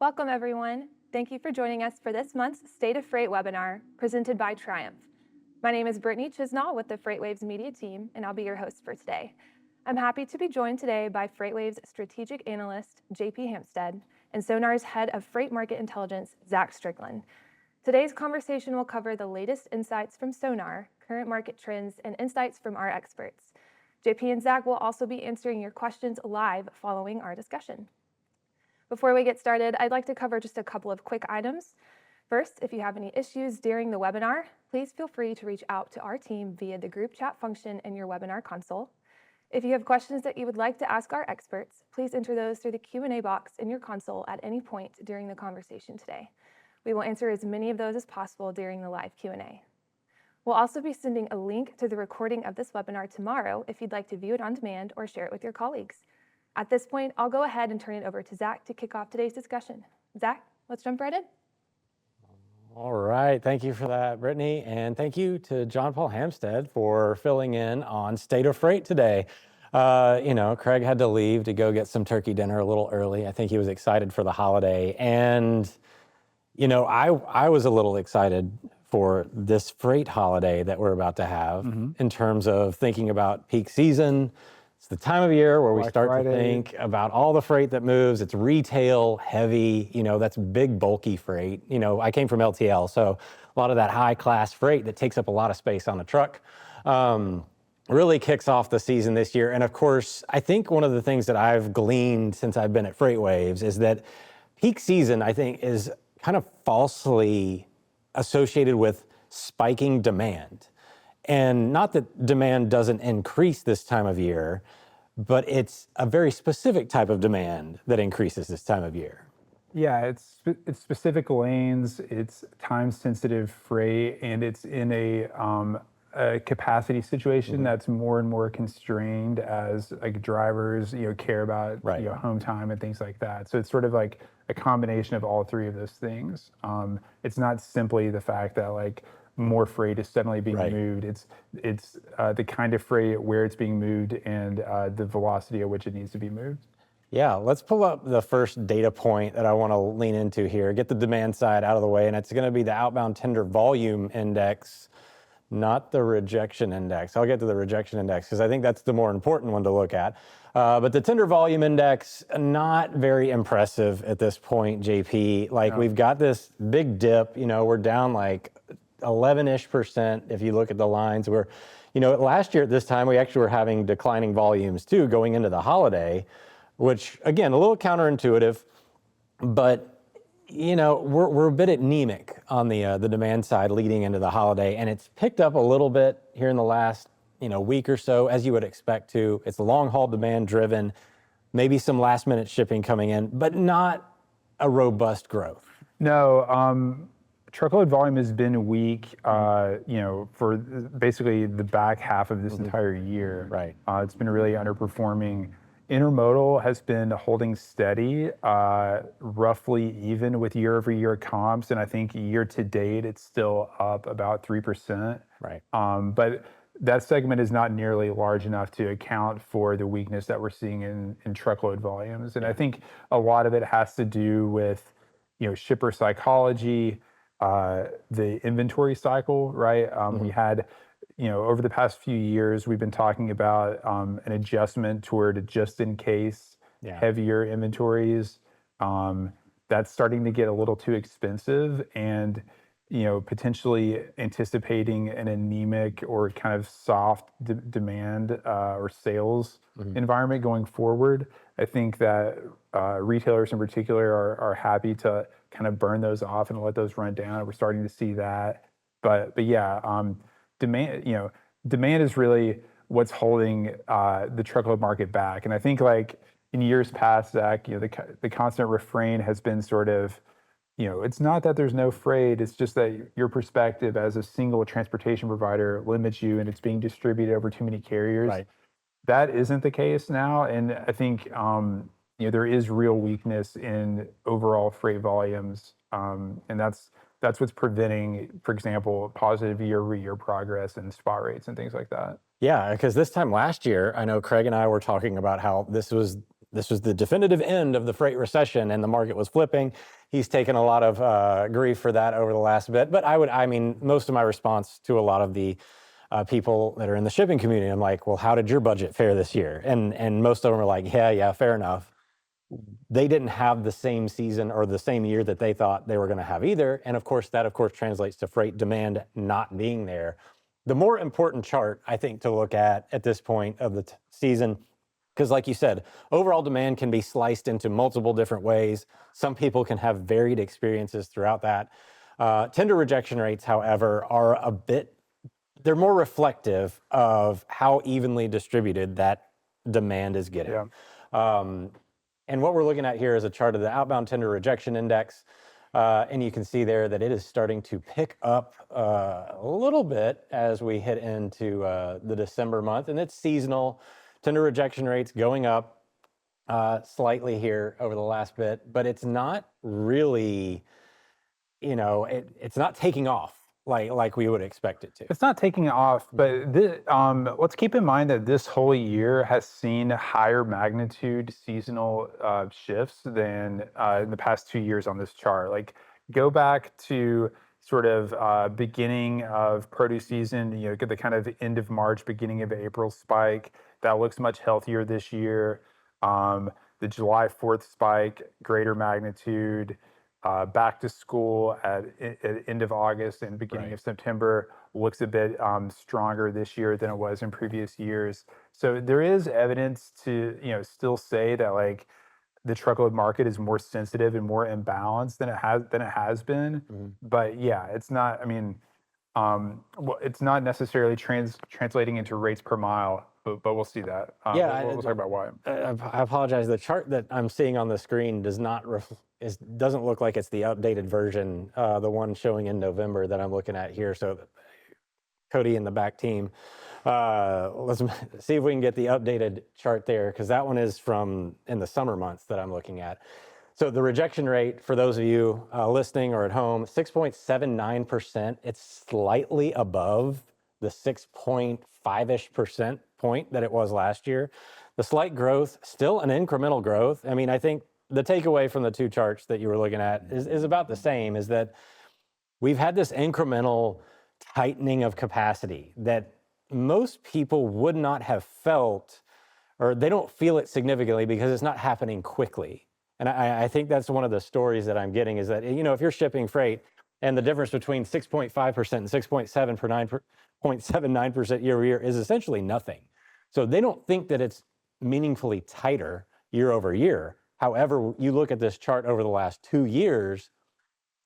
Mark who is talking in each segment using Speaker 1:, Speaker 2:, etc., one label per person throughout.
Speaker 1: Welcome, everyone. Thank you for joining us for this month's State of Freight webinar presented by Triumph. My name is Brittany Chisnall with the FreightWaves media team, and I'll be your host for today. I'm happy to be joined today by FreightWaves strategic analyst, JP Hampstead, and SONAR's head of freight market intelligence, Zach Strickland. Today's conversation will cover the latest insights from SONAR, current market trends, and insights from our experts. JP and Zach will also be answering your questions live following our discussion. Before we get started, I'd like to cover just a couple of quick items. First, if you have any issues during the webinar, please feel free to reach out to our team via the group chat function in your webinar console. If you have questions that you would like to ask our experts, please enter those through the Q&A box in your console at any point during the conversation today. We will answer as many of those as possible during the live Q&A. We'll also be sending a link to the recording of this webinar tomorrow if you'd like to view it on demand or share it with your colleagues. At this point, I'll go ahead and turn it over to Zach to kick off today's discussion. Zach, let's jump right in.
Speaker 2: All right, thank you for that, Brittany, and thank you to John Paul Hampstead for filling in on State of Freight today. Craig had to leave to go get some turkey dinner a little early. I think he was excited for the holiday, and I was a little excited for this freight holiday that we're about to have in terms of thinking about peak season. It's the time of year where we start to think about all the freight that moves. It's retail heavy, that's big, bulky freight. I came from LTL, so a lot of that high class freight that takes up a lot of space on the truck really kicks off the season this year. And of course, I think one of the things that I've gleaned since I've been at FreightWaves is that peak season, I think, is kind of falsely associated with spiking demand. And not that demand doesn't increase this time of year, but it's a very specific type of demand that increases this time of year.
Speaker 3: Yeah, it's specific lanes, it's time-sensitive freight, and it's in a capacity situation that's more and more constrained as drivers care about home time and things like that. So it's sort of like a combination of all three of those things. It's not simply the fact that more freight is suddenly being moved. It's the kind of freight, where it's being moved, and the velocity at which it needs to be moved.
Speaker 2: Yeah, let's pull up the first data point that I want to lean into here, get the demand side out of the way, and it's going to be the outbound tender volume index, not the rejection index. I'll get to the rejection index because I think that's the more important one to look at. But the tender volume index, not very impressive at this point, JP. We've got this big dip, we're down 11-ish% if you look at the lines. We're, last year at this time, we actually were having declining volumes too going into the holiday, which again, a little counterintuitive, but we're a bit anemic on the demand side leading into the holiday, and it's picked up a little bit here in the last week or so, as you would expect to. It's long haul demand driven, maybe some last minute shipping coming in, but not a robust growth.
Speaker 3: No. Truckload volume has been weak, for basically the back half of this entire year.
Speaker 2: Right.
Speaker 3: It's been really underperforming. Intermodal has been holding steady, roughly even with year-over-year comps, and I think year to date it's still up about 3%.
Speaker 2: Right.
Speaker 3: But that segment is not nearly large enough to account for the weakness that we're seeing in truckload volumes, and I think a lot of it has to do with shipper psychology. The inventory cycle, right? We had, over the past few years, we've been talking about an adjustment toward just-in-case heavier inventories. That's starting to get a little too expensive, and potentially anticipating an anemic or kind of soft demand or sales environment going forward. I think that retailers in particular are happy to kind of burn those off and let those run down. We're starting to see that, but yeah, demand is really what's holding the truckload market back. And I think in years past, Zach, the constant refrain has been sort of, it's not that there's no freight, it's just that your perspective as a single transportation provider limits you, and it's being distributed over too many carriers.
Speaker 2: Right.
Speaker 3: That isn't the case now, and I think there is real weakness in overall freight volumes, and that's what's preventing, for example, positive year-over-year progress in spot rates and things like that.
Speaker 2: Yeah, because this time last year, I know Craig and I were talking about how this was this was the definitive end of the freight recession and the market was flipping. He's taken a lot of grief for that over the last bit. But I mean, most of my response to a lot of the people that are in the shipping community, I'm like, well, how did your budget fare this year? And most of them are like, yeah, fair enough. They didn't have the same season or the same year that they thought they were going to have either. And of course, that translates to freight demand not being there. The more important chart, I think, to look at this point of the season, because like you said, overall demand can be sliced into multiple different ways. Some people can have varied experiences throughout that. Tender rejection rates, however, are they're more reflective of how evenly distributed that demand is getting. Yeah. And what we're looking at here is a chart of the outbound tender rejection index. And you can see there that it is starting to pick up a little bit as we hit into the December month. And it's seasonal. Tender rejection rates going up slightly here over the last bit, but it's not really, it's not taking off like we would expect it to.
Speaker 3: It's not taking off, but let's keep in mind that this whole year has seen higher magnitude seasonal shifts than in the past 2 years on this chart. Like, go back to sort of beginning of produce season, get the kind of end of March, beginning of April spike. That looks much healthier this year. The July 4th spike, greater magnitude. Back to school at end of August and beginning of September looks a bit stronger this year than it was in previous years. So there is evidence to still say that like the truckload market is more sensitive and more imbalanced than it has been. Mm-hmm. But yeah, it's not. I mean, it's not necessarily translating into rates per mile. But we'll see that. We'll talk about why.
Speaker 2: I apologize. The chart that I'm seeing on the screen doesn't look like it's the updated version, the one showing in November that I'm looking at here. So Cody and the back team, let's see if we can get the updated chart there, because that one is from in the summer months that I'm looking at. So the rejection rate, for those of you listening or at home, 6.79%. It's slightly above the 6.5-ish% point that it was last year. The slight growth, still an incremental growth. I mean, I think the takeaway from the two charts that you were looking at is about the same, is that we've had this incremental tightening of capacity that most people would not have felt, or they don't feel it significantly because it's not happening quickly. And I think that's one of the stories that I'm getting, is that, if you're shipping freight and the difference between 6.5% and 6.79% year over year is essentially nothing. So they don't think that it's meaningfully tighter year over year. However, you look at this chart over the last 2 years,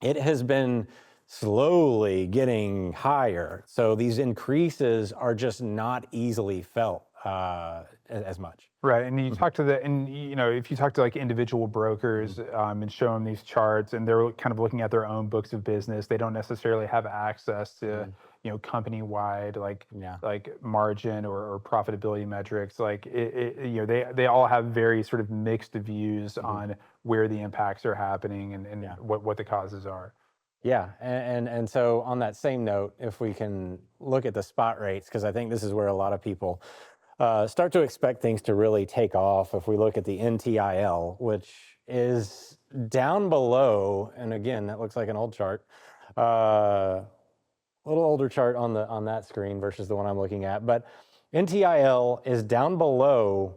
Speaker 2: it has been slowly getting higher. So these increases are just not easily felt as much.
Speaker 3: Right, and you talk to if you talk to like individual brokers and show them these charts, and they're kind of looking at their own books of business, they don't necessarily have access to company-wide like margin or profitability metrics. Like they all have very sort of mixed views on where the impacts are happening and what the causes are.
Speaker 2: Yeah, and so on that same note, if we can look at the spot rates, because I think this is where a lot of people start to expect things to really take off. If we look at the NTIL, which is down below, and again, that looks like an old chart, a little older chart on that screen versus the one I'm looking at, but NTIL is down below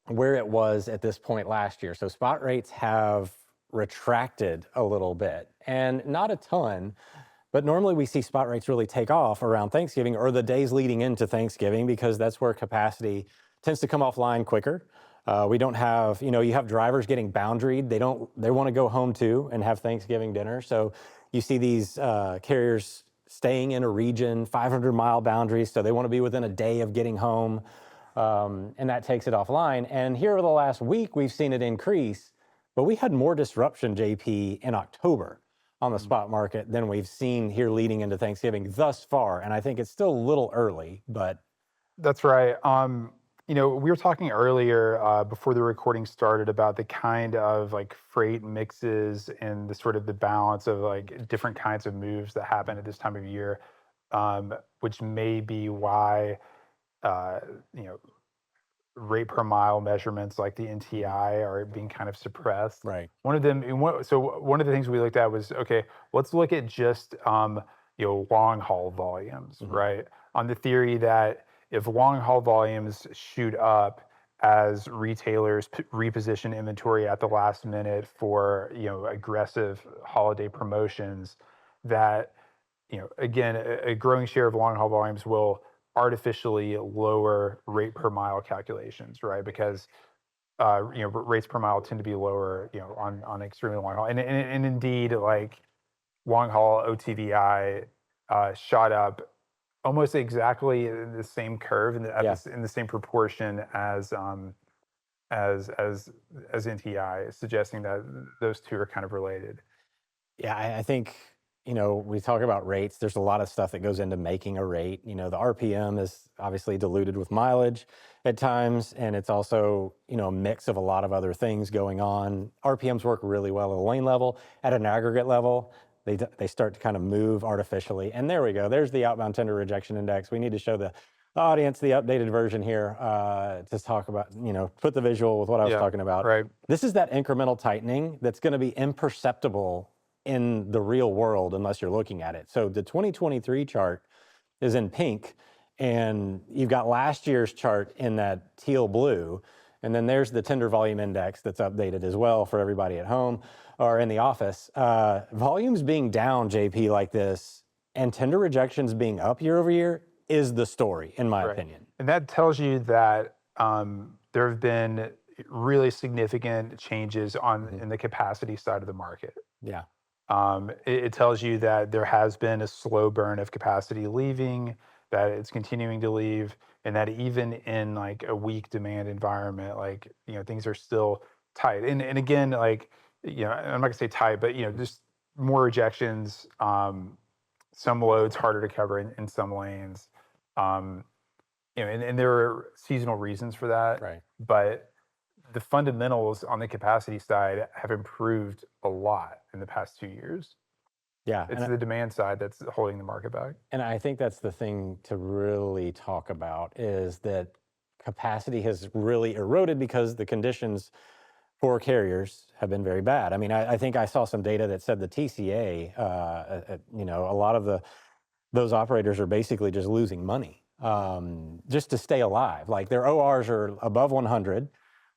Speaker 2: where it was at this point last year. So spot rates have retracted a little bit, and not a ton, but normally we see spot rates really take off around Thanksgiving or the days leading into Thanksgiving, because that's where capacity tends to come offline quicker. We don't have, you have drivers getting boundaried. They want to go home too and have Thanksgiving dinner. So you see these carriers staying in a region, 500-mile boundaries. So they want to be within a day of getting home, and that takes it offline. And here over the last week, we've seen it increase, but we had more disruption, JP, in October on the spot market than we've seen here leading into Thanksgiving thus far. And I think it's still a little early, but.
Speaker 3: That's right. We were talking earlier before the recording started about the kind of like freight mixes and the sort of the balance of like different kinds of moves that happen at this time of year, which may be why, rate per mile measurements like the NTI are being kind of suppressed.
Speaker 2: Right.
Speaker 3: One of the things we looked at was, okay, let's look at just long haul volumes,
Speaker 2: Mhm.
Speaker 3: right? On the theory that if long haul volumes shoot up as retailers reposition inventory at the last minute for aggressive holiday promotions, that again, a growing share of long haul volumes will artificially lower rate per mile calculations, right? Because rates per mile tend to be lower, on extremely long haul, and indeed, like long haul OTVI shot up almost exactly in the same curve and
Speaker 2: Yeah.
Speaker 3: in the same proportion as NTI, suggesting that those two are kind of related.
Speaker 2: Yeah, I think, we talk about rates. There's a lot of stuff that goes into making a rate. The RPM is obviously diluted with mileage at times, and it's also, a mix of a lot of other things going on. RPMs work really well at a lane level. At an aggregate level, they start to kind of move artificially. And there we go. There's the outbound tender rejection index. We need to show the audience the updated version here to talk about, put the visual with what I was talking about.
Speaker 3: Right.
Speaker 2: This is that incremental tightening that's going to be imperceptible in the real world unless you're looking at it. So the 2023 chart is in pink, and you've got last year's chart in that teal blue, and then there's the tender volume index that's updated as well for everybody at home or in the office. Volumes being down, JP, like this, and tender rejections being up year over year is the story, in my opinion.
Speaker 3: And that tells you that there have been really significant changes in the capacity side of the market.
Speaker 2: Yeah.
Speaker 3: It tells you that there has been a slow burn of capacity leaving, that it's continuing to leave, and that even in like a weak demand environment, like things are still tight. And again, like I'm not gonna say tight, but just more rejections. Some loads harder to cover in some lanes. And there are seasonal reasons for that.
Speaker 2: Right.
Speaker 3: But the fundamentals on the capacity side have improved a lot in the past 2 years.
Speaker 2: Yeah.
Speaker 3: It's the demand side that's holding the market back.
Speaker 2: And I think that's the thing to really talk about is that capacity has really eroded because the conditions for carriers have been very bad. I mean, I think I saw some data that said the TCA, a lot of those operators are basically just losing money just to stay alive. Like their ORs are above 100,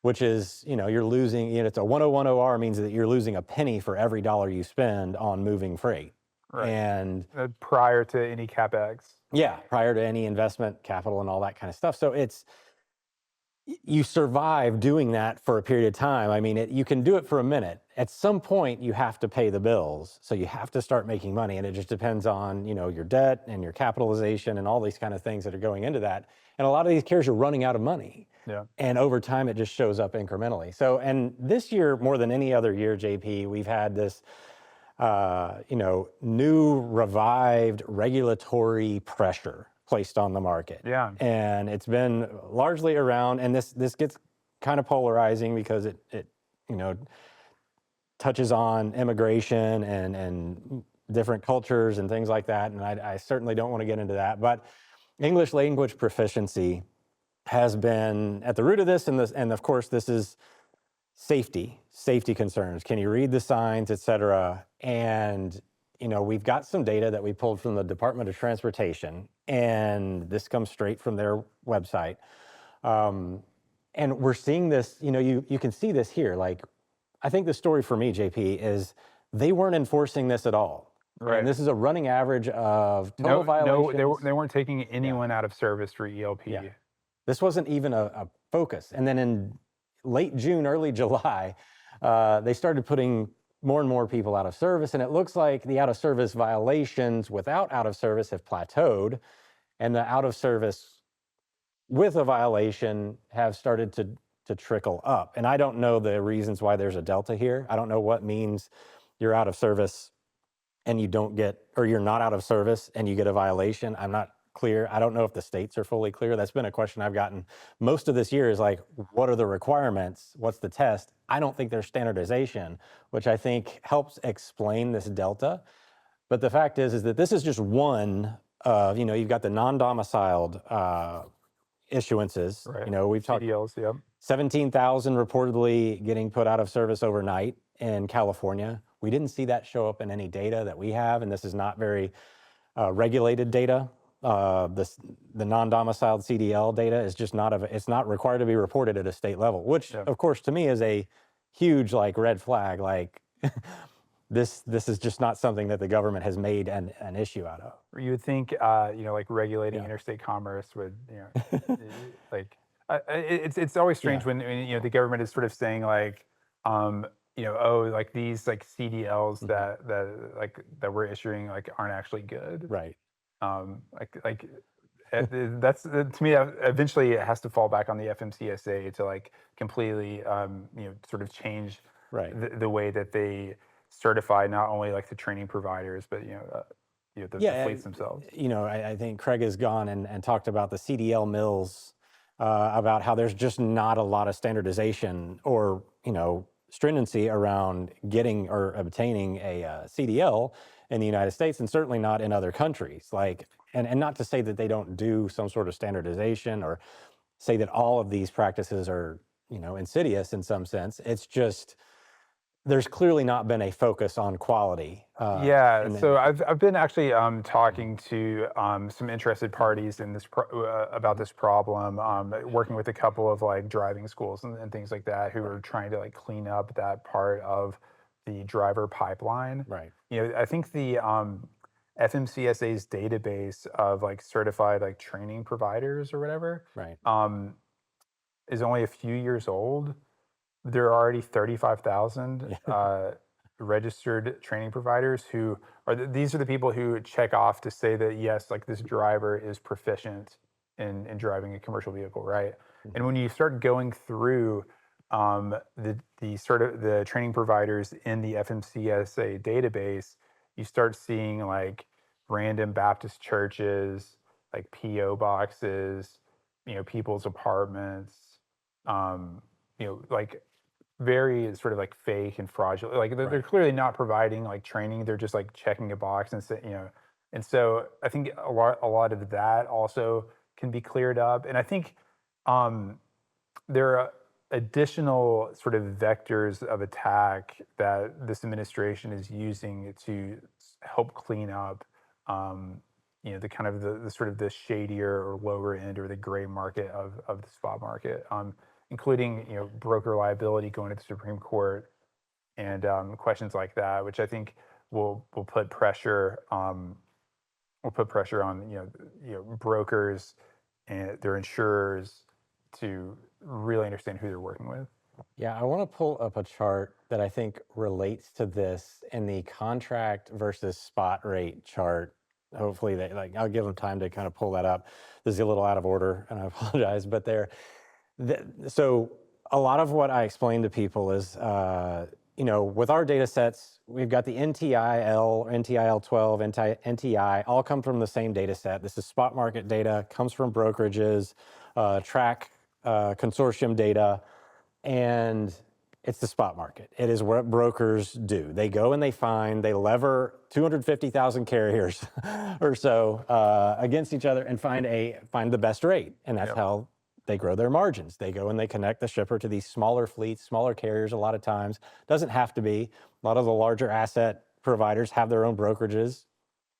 Speaker 2: which is, you're losing, it's a 101 OR means that you're losing a penny for every dollar you spend on moving freight.
Speaker 3: Right.
Speaker 2: And
Speaker 3: prior to any CapEx.
Speaker 2: Yeah, prior to any investment capital and all that kind of stuff. So you survive doing that for a period of time. I mean, you can do it for a minute. At some point, you have to pay the bills. So you have to start making money. And it just depends on, your debt and your capitalization and all these kind of things that are going into that. And a lot of these carriers are running out of money.
Speaker 3: Yeah.
Speaker 2: And over time, it just shows up incrementally. So, and this year, more than any other year, JP, we've had this, new revived regulatory pressure placed on the market.
Speaker 3: Yeah.
Speaker 2: And it's been largely around, and this gets kind of polarizing because it touches on immigration and different cultures and things like that. And I certainly don't want to get into that. But English language proficiency has been at the root of this, and of course, this is safety concerns. Can you read the signs, et cetera? And, we've got some data that we pulled from the Department of Transportation, and this comes straight from their website. And we're seeing this, you can see this here. Like, I think the story for me, JP, is they weren't enforcing this at all.
Speaker 3: Right.
Speaker 2: And this is a running average of total violations.
Speaker 3: No, they weren't taking anyone out of service for ELP.
Speaker 2: Yeah. This wasn't even a focus. And then in late June, early July, they started putting more and more people out of service. And it looks like the out of service violations without out of service have plateaued. And the out of service with a violation have started to trickle up. And I don't know the reasons why there's a delta here. I don't know what means you're out of service and you don't get, or you're not out of service and you get a violation. I'm not clear. I don't know if the states are fully clear. That's been a question I've gotten most of this year is like, what are the requirements? What's the test? I don't think there's standardization, which I think helps explain this delta. But the fact is that this is just one of, you've got the non-domiciled, issuances.
Speaker 3: Right.
Speaker 2: You know, we've talked
Speaker 3: CDLs, yep.
Speaker 2: 17,000 reportedly getting put out of service overnight in California. We didn't see that show up in any data that we have, and this is not very regulated data. The non-domiciled CDL data is just it's not required to be reported at a state level, which of course to me is a huge like red flag. Like this is just not something that the government has made an issue out of.
Speaker 3: You would think, like regulating interstate commerce would, like, it's always strange when the government is sort of saying like, like these like CDLs that we're issuing like aren't actually good.
Speaker 2: Right.
Speaker 3: That's to me. Eventually, it has to fall back on the FMCSA to like completely, sort of change the way that they certify not only like the training providers, but the fleets themselves.
Speaker 2: I think Craig has gone and talked about the CDL mills, about how there's just not a lot of standardization or stringency around getting or obtaining a CDL in the United States, and certainly not in other countries. Like, and not to say that they don't do some sort of standardization or say that all of these practices are insidious in some sense. It's just there's clearly not been a focus on quality.
Speaker 3: So I've been actually talking to some interested parties in this about this problem, working with a couple of like driving schools and things like that who are trying to like clean up that part of the driver pipeline.
Speaker 2: Right.
Speaker 3: I think the FMCSA's database of like certified like training providers or whatever,
Speaker 2: right,
Speaker 3: is only a few years old. There are already 35,000 registered training providers who are these are the people who check off to say that yes, like this driver is proficient in driving a commercial vehicle, right? Mm-hmm. And when you start going through the training providers in the FMCSA database, you start seeing like random Baptist churches, like PO boxes, people's apartments, like very sort of like fake and fraudulent. Like they're clearly not providing like training. They're just like checking a box and say, and so I think a lot of that also can be cleared up. And I think there are additional sort of vectors of attack that this administration is using to help clean up, the kind of the sort of the shadier or lower end or the gray market of the spot market, including broker liability going to the Supreme Court and questions like that, which I think will put pressure on brokers and their insurers to really understand who they're working with.
Speaker 2: Yeah, I want to pull up a chart that I think relates to this in the contract versus spot rate chart. Hopefully, I'll give them time to kind of pull that up. This is a little out of order, and I apologize, but so a lot of what I explain to people is, with our data sets, we've got the NTIL, NTIL12, NTI, all come from the same data set. This is spot market data, comes from brokerages, track consortium data, and it's the spot market. It is what brokers do. They go and they lever 250,000 carriers or so against each other and find the best rate, and that's how they grow their margins. They go and they connect the shipper to these smaller fleets, smaller carriers a lot of times. Doesn't have to be. A lot of the larger asset providers have their own brokerages,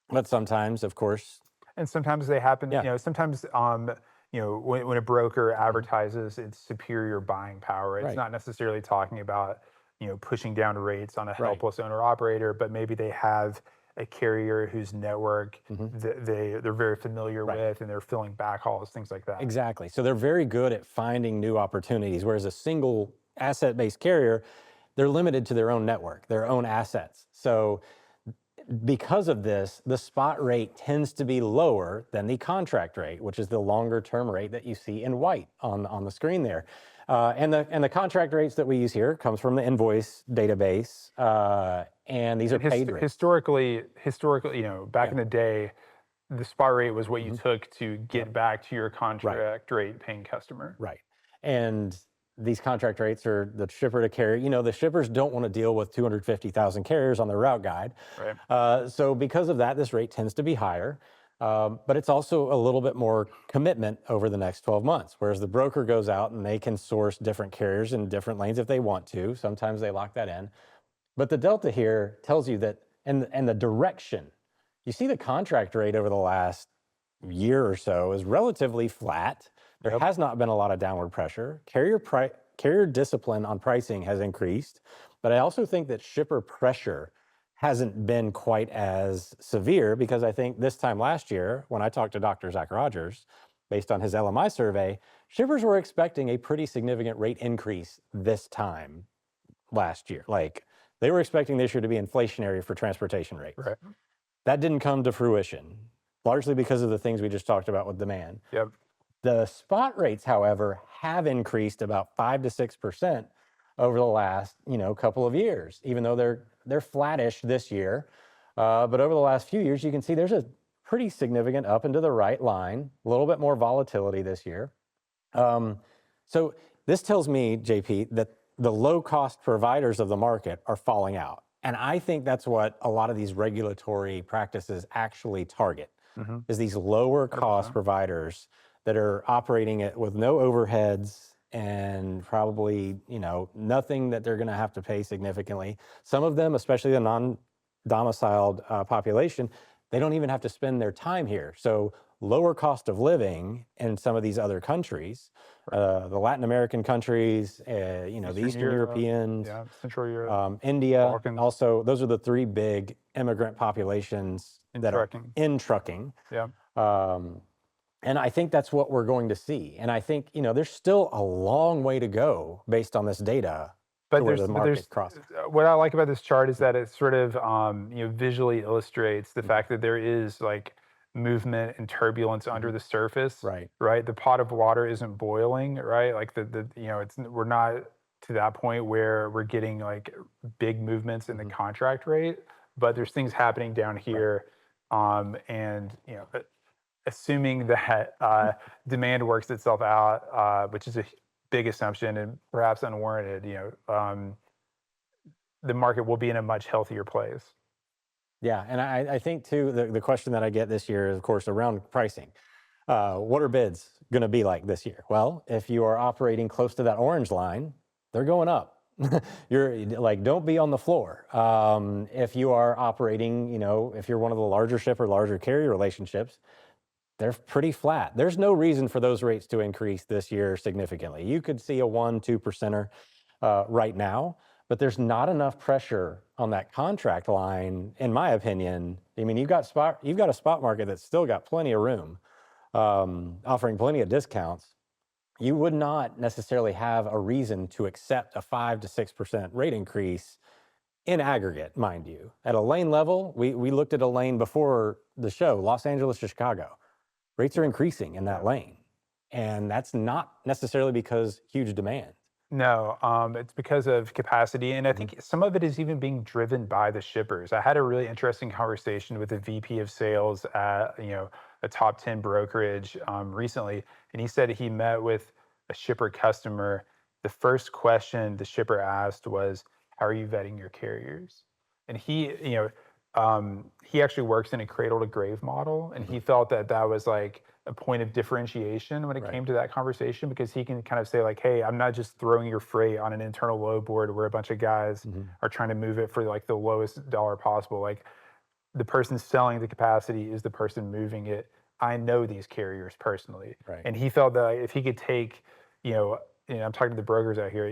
Speaker 2: but sometimes, of course.
Speaker 3: And sometimes they happen, sometimes, when a broker advertises its superior buying power, it's not necessarily talking about, pushing down rates on a helpless owner operator, but maybe they have a carrier whose network they're very familiar with, and they're filling backhauls, things like that.
Speaker 2: Exactly. So they're very good at finding new opportunities, whereas a single asset-based carrier, they're limited to their own network, their own assets. So because of this, the spot rate tends to be lower than the contract rate, which is the longer-term rate that you see in white on the screen there. And the contract rates that we use here comes from the invoice database, and these are paid rates.
Speaker 3: Historically, back in the day, the spot rate was what you took to get back to your contract rate paying customer.
Speaker 2: Right. And these contract rates are the shipper to carrier. The shippers don't want to deal with 250,000 carriers on their route guide.
Speaker 3: Right.
Speaker 2: So because of that, this rate tends to be higher. But it's also a little bit more commitment over the next 12 months, whereas the broker goes out and they can source different carriers in different lanes if they want to. Sometimes they lock that in. But the delta here tells you that, and the direction, you see the contract rate over the last year or so is relatively flat. There has not been a lot of downward pressure. Carrier discipline on pricing has increased, but I also think that shipper pressure hasn't been quite as severe, because I think this time last year, when I talked to Dr. Zach Rogers, based on his LMI survey, shippers were expecting a pretty significant rate increase this time last year. Like, they were expecting this year to be inflationary for transportation rates.
Speaker 3: Right.
Speaker 2: That didn't come to fruition, largely because of the things we just talked about with demand.
Speaker 3: Yep.
Speaker 2: The spot rates, however, have increased about 5 to 6% over the last, couple of years, even though they're flattish this year. But over the last few years, you can see there's a pretty significant up and to the right line, a little bit more volatility this year. So this tells me, JP, that the low-cost providers of the market are falling out. And I think that's what a lot of these regulatory practices actually target, is these lower-cost providers that are operating it with no overheads and probably, nothing that they're going to have to pay significantly. Some of them, especially the non-domiciled population, they don't even have to spend their time here. So lower cost of living in some of these other countries, the Latin American countries, the Eastern Europeans,
Speaker 3: Central Europe,
Speaker 2: India.
Speaker 3: Balkans.
Speaker 2: Also, those are the three big immigrant populations that are in trucking.
Speaker 3: Yeah.
Speaker 2: And I think that's what we're going to see. And I think, there's still a long way to go based on this data.
Speaker 3: But what I like about this chart is that it sort of visually illustrates the fact that there is like movement and turbulence under the surface. Right. The pot of water isn't boiling. Right. Like we're not to that point where we're getting like big movements in the contract rate, but there's things happening down here, and assuming that demand works itself out, which is a big assumption and perhaps unwarranted, the market will be in a much healthier place.
Speaker 2: Yeah, and I think too, the question that I get this year is, of course, around pricing. What are bids going to be like this year? Well, if you are operating close to that orange line, they're going up. You're like, don't be on the floor. If you are operating, if you're one of the larger shipper, larger carrier relationships, they're pretty flat. There's no reason for those rates to increase this year significantly. You could see a 1-2%er right now, but there's not enough pressure on that contract line, in my opinion. I mean, you've got a spot market that's still got plenty of room, offering plenty of discounts. You would not necessarily have a reason to accept a 5 to 6% rate increase in aggregate, mind you. At a lane level, we looked at a lane before the show, Los Angeles to Chicago. Rates are increasing in that lane, and that's not necessarily because huge demand.
Speaker 3: No, it's because of capacity, and I think some of it is even being driven by the shippers. I had a really interesting conversation with a VP of sales at a top 10 brokerage recently, and he said he met with a shipper customer. The first question the shipper asked was, "How are you vetting your carriers?" And he actually works in a cradle to grave model, and he felt that was like a point of differentiation when it came to that conversation, because he can kind of say like, hey, I'm not just throwing your freight on an internal load board where a bunch of guys are trying to move it for like the lowest dollar possible. Like, the person selling the capacity is the person moving it. I know these carriers personally. And he felt that if he could take, I'm talking to the brokers out here,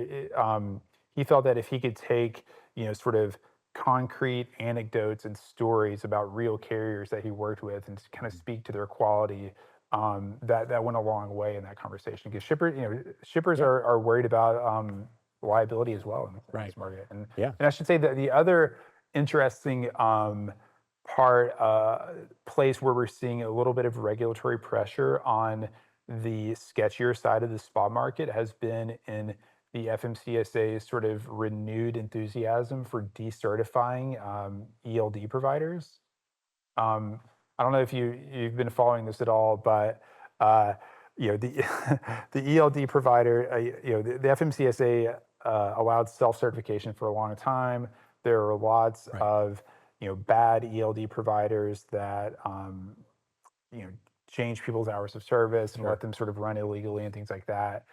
Speaker 3: he felt that if he could take, sort of concrete anecdotes and stories about real carriers that he worked with and kind of speak to their quality, that went a long way in that conversation, because shippers are worried about liability as well in this market. And I should say that the other interesting place where we're seeing a little bit of regulatory pressure on the sketchier side of the spot market has been in the FMCSA's sort of renewed enthusiasm for decertifying ELD providers. I don't know if you've been following this at all, but the ELD provider, the FMCSA allowed self-certification for a long time. There are lots of bad ELD providers that change people's hours of service and
Speaker 2: Sure.
Speaker 3: let them sort of run illegally and things like that.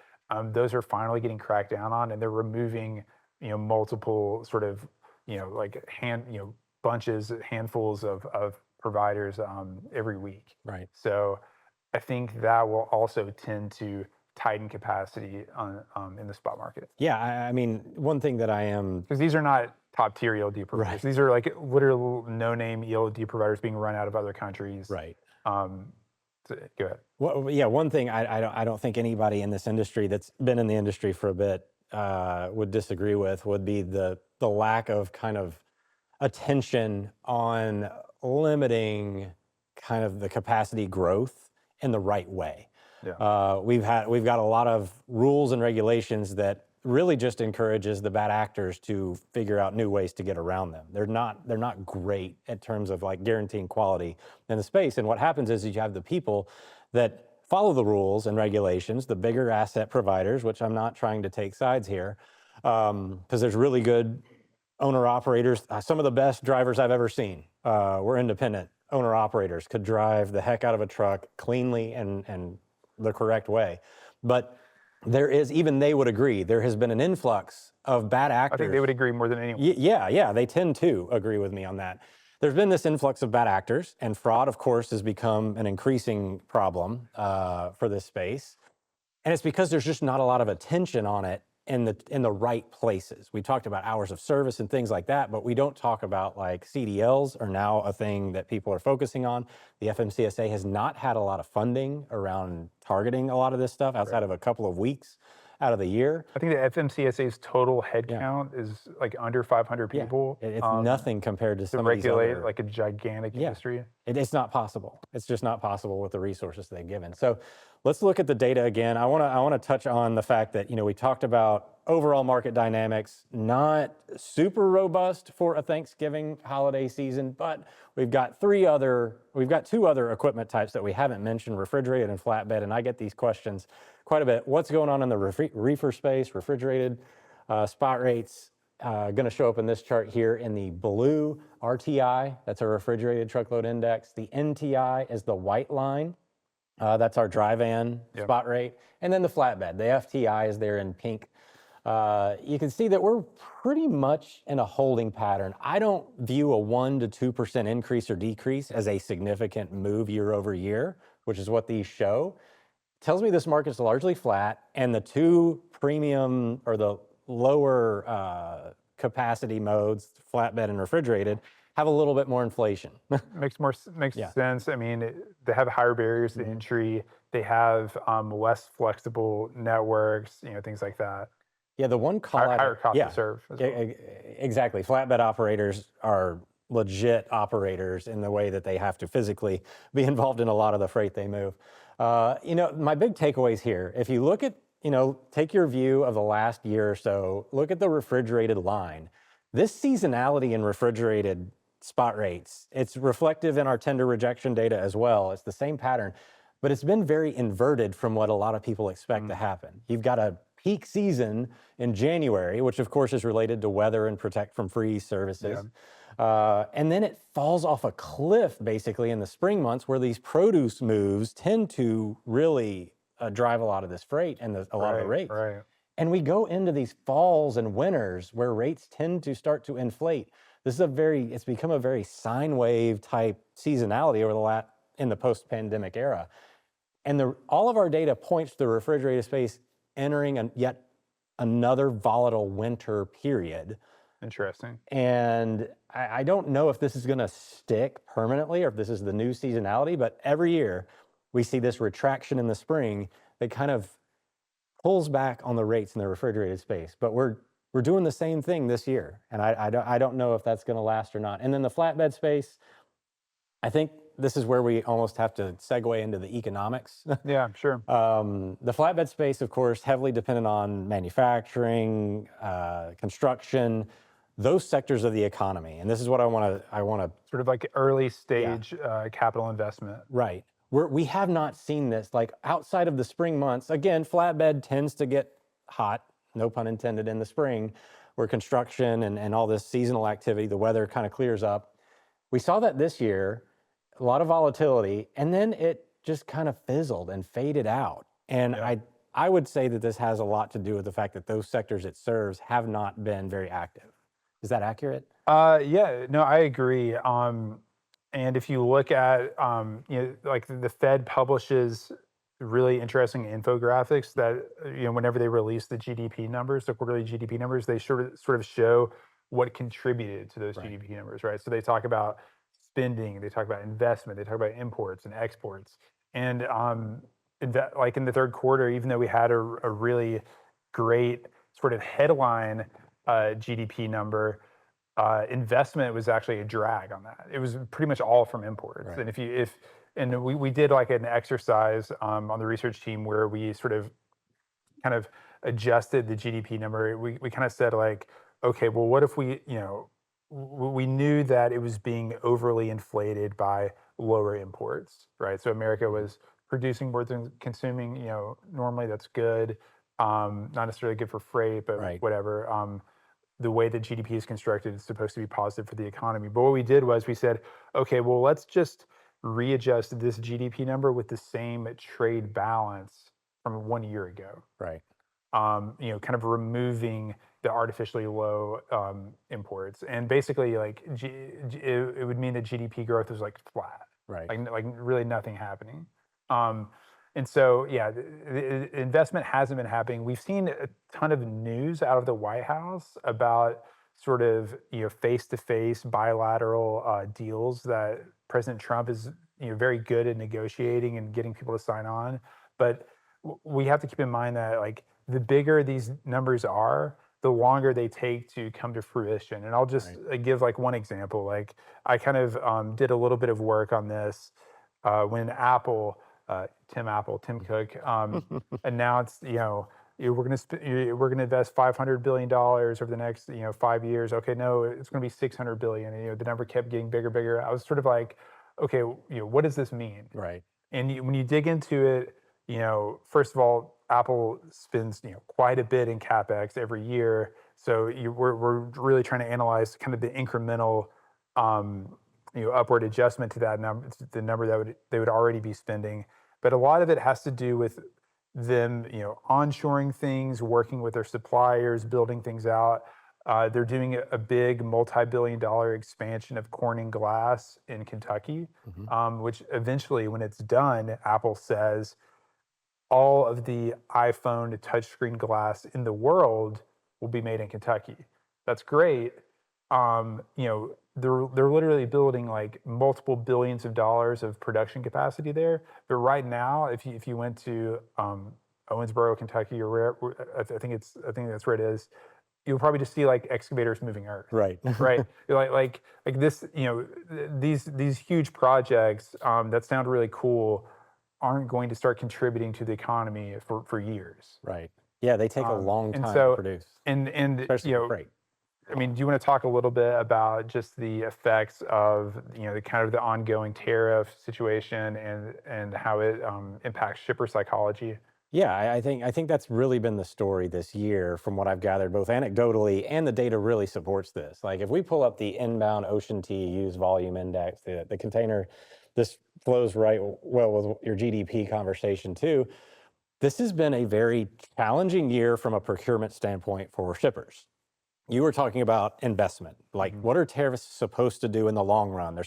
Speaker 3: Those are finally getting cracked down on, and they're removing multiple sort of like handfuls of providers every week.
Speaker 2: Right.
Speaker 3: So I think that will also tend to tighten capacity in the spot market.
Speaker 2: Yeah, I mean, one thing that I am
Speaker 3: Because these are not top tier ELD providers.
Speaker 2: Right.
Speaker 3: These are like literal no name ELD providers being run out of other countries.
Speaker 2: right.
Speaker 3: So go ahead.
Speaker 2: Well, yeah, one thing I don't think anybody in this industry that's been in the industry for a bit would disagree with would be the lack of kind of attention on limiting kind of the capacity growth in the right way.
Speaker 3: Yeah.
Speaker 2: We've got a lot of rules and regulations that really just encourages the bad actors to figure out new ways to get around them. They're not great in terms of like guaranteeing quality in the space. And what happens is you have the people that follow the rules and regulations, the bigger asset providers, which I'm not trying to take sides here, because there's really good owner operators. Some of the best drivers I've ever seen were independent owner operators, could drive the heck out of a truck cleanly and the correct way. But there is, even they would agree, there has been an influx of bad actors.
Speaker 3: I think they would agree more than anyone.
Speaker 2: Yeah, they tend to agree with me on that. There's been this influx of bad actors, and fraud, of course, has become an increasing problem for this space. And it's because there's just not a lot of attention on it in the right places. We talked about hours of service and things like that, but we don't talk about like CDLs are now a thing that people are focusing on. The FMCSA has not had a lot of funding around targeting a lot of this stuff outside of a couple of weeks out of the year.
Speaker 3: I think the FMCSA's total headcount is like under 500 people.
Speaker 2: It's nothing compared to
Speaker 3: to
Speaker 2: some of these
Speaker 3: regulate
Speaker 2: other,
Speaker 3: like a gigantic industry.
Speaker 2: It's not possible. It's just not possible with the resources they've given. So let's look at the data again. I want to touch on the fact that we talked about overall market dynamics, not super robust for a Thanksgiving holiday season, but we've got two other equipment types that we haven't mentioned, refrigerated and flatbed, and I get these questions quite a bit. What's going on in the reefer space? Refrigerated spot rates going to show up in this chart here in the blue. RTI, that's our refrigerated truckload index. The NTI is the white line. That's our dry van spot rate. And then the flatbed, the FTI is there in pink. You can see that we're pretty much in a holding pattern. I don't view a 1% to 2% increase or decrease as a significant move year over year, which is what these show. It tells me this market's largely flat, and the two premium or the lower capacity modes, flatbed and refrigerated, have a little bit more inflation.
Speaker 3: Makes sense. I mean, they have higher barriers to entry. They have less flexible networks, things like that.
Speaker 2: Yeah, the one call out,
Speaker 3: higher cost to serve. As well.
Speaker 2: Exactly. Flatbed operators are legit operators in the way that they have to physically be involved in a lot of the freight they move. My big takeaways here, if you look at, take your view of the last year or so, look at the refrigerated line. This seasonality in refrigerated spot rates, it's reflective in our tender rejection data as well. It's the same pattern, but it's been very inverted from what a lot of people expect to happen. You've got a peak season in January, which of course is related to weather and protect from freeze services. And then it falls off a cliff basically in the spring months where these produce moves tend to really drive a lot of this freight and a lot of the rates.
Speaker 3: Right.
Speaker 2: And we go into these falls and winters where rates tend to start to inflate. It's become a very sine wave type seasonality in the post-pandemic era. And all of our data points to the refrigerated space entering yet another volatile winter period.
Speaker 3: Interesting.
Speaker 2: And I don't know if this is going to stick permanently or if this is the new seasonality, but every year we see this retraction in the spring that kind of pulls back on the rates in the refrigerated space. But we're doing the same thing this year, and I don't know if that's going to last or not. And then the flatbed space, I think this is where we almost have to segue into the economics.
Speaker 3: Yeah, sure.
Speaker 2: The flatbed space, of course, heavily dependent on manufacturing, construction, those sectors of the economy. And this is what I want to
Speaker 3: sort of like early stage capital investment.
Speaker 2: Right. We have not seen this, like outside of the spring months. Again, flatbed tends to get hot, no pun intended, in the spring, where construction and all this seasonal activity, the weather kind of clears up. We saw that this year. a lot of volatility, and then it just kind of fizzled and faded out. And I would say that this has a lot to do with the fact that those sectors it serves have not been very active. Is that accurate?
Speaker 3: Yeah, no, I agree. And if you look at, like the Fed publishes really interesting infographics that, whenever they release the GDP numbers, the quarterly GDP numbers, they sort of show what contributed to those GDP numbers, right? So they talk about spending, they talk about investment, they talk about imports and exports. And like in the third quarter, even though we had a really great sort of headline GDP number, investment was actually a drag on that. It was pretty much all from imports.
Speaker 2: Right.
Speaker 3: And we did like an exercise on the research team where we sort of kind of adjusted the GDP number. We kind of said like, okay, well, what if we knew that it was being overly inflated by lower imports, right? So America was producing more than consuming, normally that's good. Not necessarily good for freight, but whatever. The way that GDP is constructed is supposed to be positive for the economy. But what we did was we said, okay, well, let's just readjust this GDP number with the same trade balance from 1 year ago.
Speaker 2: Right.
Speaker 3: Kind of removing the artificially low imports, and basically like it would mean that GDP growth was like flat,
Speaker 2: right?
Speaker 3: Like really nothing happening. And so the investment hasn't been happening. We've seen a ton of news out of the White House about sort of face-to-face bilateral deals that President Trump is very good at negotiating and getting people to sign on. But we have to keep in mind that like the bigger these numbers are, the longer they take to come to fruition. And I'll just give like one example. Like I kind of did a little bit of work on this when Tim Cook announced, we're going to invest $500 billion over the next 5 years. Okay, no, it's going to be $600 billion. And, the number kept getting bigger. I was sort of like, okay, what does this mean?
Speaker 2: Right.
Speaker 3: And when you dig into it, first of all, Apple spends quite a bit in capex every year. So we're really trying to analyze kind of the incremental upward adjustment to that number, the number that they would already be spending. But a lot of it has to do with them, onshoring things, working with their suppliers, building things out. They're doing a big multi-billion-dollar expansion of Corning glass in Kentucky, which eventually, when it's done, Apple says all of the iPhone touchscreen glass in the world will be made in Kentucky. That's great. They're literally building like multiple billions of dollars of production capacity there. But right now, if you went to Owensboro, Kentucky, or where I think that's where it is, you'll probably just see like excavators moving earth.
Speaker 2: Right.
Speaker 3: Right. like this. These huge projects that sound really cool aren't going to start contributing to the economy for years.
Speaker 2: Right. Yeah, they take a long time to produce.
Speaker 3: And
Speaker 2: especially freight.
Speaker 3: I mean, do you want to talk a little bit about just the effects of the kind of the ongoing tariff situation and how it impacts shipper psychology?
Speaker 2: Yeah, I think that's really been the story this year from what I've gathered, both anecdotally and the data really supports this. Like if we pull up the inbound ocean TEUs volume index, the container, this flows right well with your GDP conversation too. This has been a very challenging year from a procurement standpoint for shippers. You were talking about investment. Like what are tariffs supposed to do in the long run?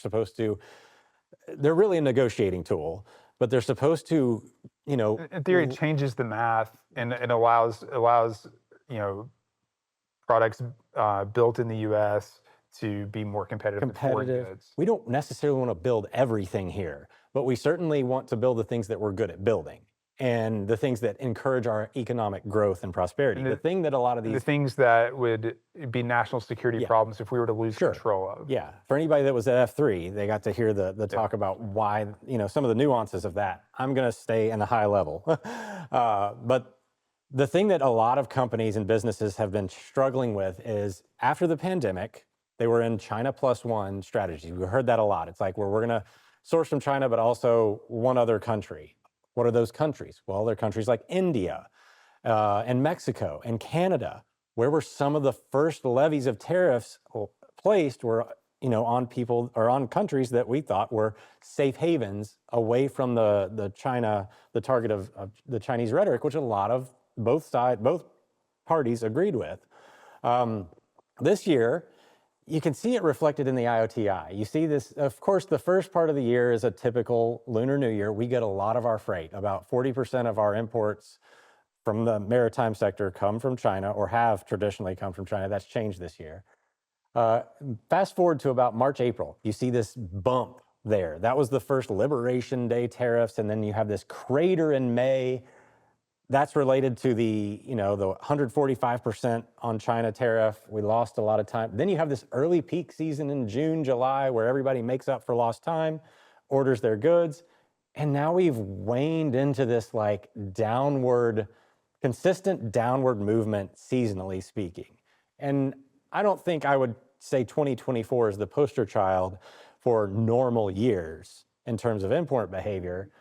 Speaker 2: They're really a negotiating tool, but they're supposed to,
Speaker 3: in theory, it changes the math and allows products built in the U.S. to be more competitive with foreign goods.
Speaker 2: We don't necessarily want to build everything here, but we certainly want to build the things that we're good at building and the things that encourage our economic growth and prosperity. The thing that a lot of these...
Speaker 3: The things that would be national security problems if we were to lose control of.
Speaker 2: Yeah. For anybody that was at F3, they got to hear the talk about why, some of the nuances of that. I'm going to stay in the high level. But the thing that a lot of companies and businesses have been struggling with is after the pandemic, they were in China plus one strategy. We heard that a lot. It's like, we're going to source from China, but also one other country. What are those countries? Well, they're countries like India and Mexico and Canada, where were some of the first levies of tariffs placed were, on people or on countries that we thought were safe havens away from the target of the Chinese rhetoric, which a lot of both parties agreed with. This year, you can see it reflected in the IOTI. You see this, of course, the first part of the year is a typical Lunar New Year. We get a lot of our freight. About 40% of our imports from the maritime sector come from China or have traditionally come from China. That's changed this year. Fast forward to about March, April, you see this bump there. That was the first Liberation Day tariffs, and then you have this crater in May. That's related to the 145% on China tariff. We lost a lot of time. Then you have this early peak season in June, July, where everybody makes up for lost time, orders their goods. And now we've waned into this like consistent downward movement, seasonally speaking. And I don't think I would say 2024 is the poster child for normal years in terms of import behavior.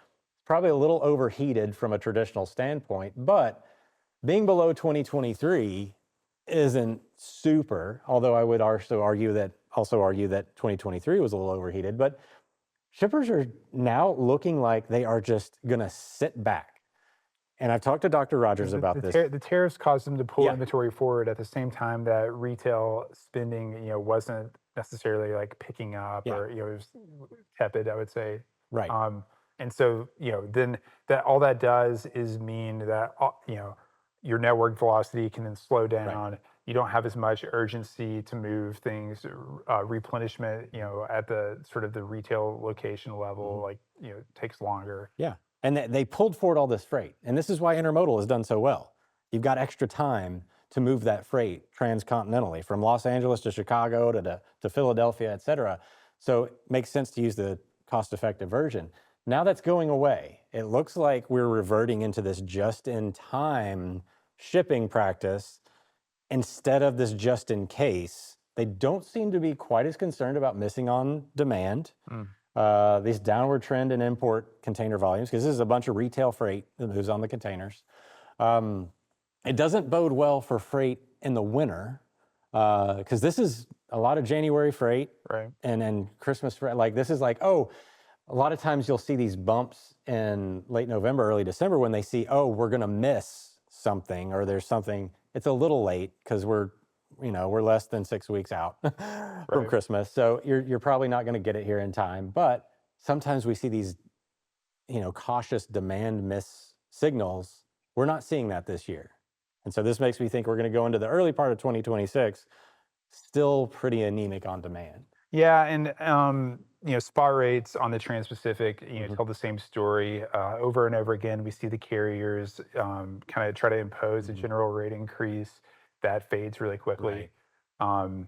Speaker 2: Probably a little overheated from a traditional standpoint, but being below 2023 isn't super, although I would also argue that 2023 was a little overheated, but shippers are now looking like they are just gonna sit back. And I've talked to Dr. Rogers about this.
Speaker 3: The tariffs caused them to pull inventory forward at the same time that retail spending, wasn't necessarily like picking up or, it was tepid, I would say.
Speaker 2: Right.
Speaker 3: And so, then that all that does is mean that, your network velocity can then slow down. Right. You don't have as much urgency to move things, replenishment, at the sort of the retail location level, takes longer.
Speaker 2: Yeah. And they pulled forward all this freight. And this is why intermodal has done so well. You've got extra time to move that freight transcontinentally from Los Angeles to Chicago to Philadelphia, et cetera. So it makes sense to use the cost-effective version. Now that's going away. It looks like we're reverting into this just-in-time shipping practice instead of this just-in-case. They don't seem to be quite as concerned about missing on demand. This downward trend in import container volumes, because this is a bunch of retail freight that moves on the containers. It doesn't bode well for freight in the winter, because this is a lot of January freight,
Speaker 3: right?
Speaker 2: And Christmas freight. Like this is like, a lot of times you'll see these bumps in late November, early December when they see, we're going to miss something or there's something. It's a little late because we're less than 6 weeks out from Christmas. So you're probably not going to get it here in time. But sometimes we see these, cautious demand miss signals. We're not seeing that this year. And so this makes me think we're going to go into the early part of 2026, still pretty anemic on demand.
Speaker 3: Yeah, and spot rates on the Trans-Pacific, tell the same story over and over again. We see the carriers kind of try to impose a general rate increase that fades really quickly. Right.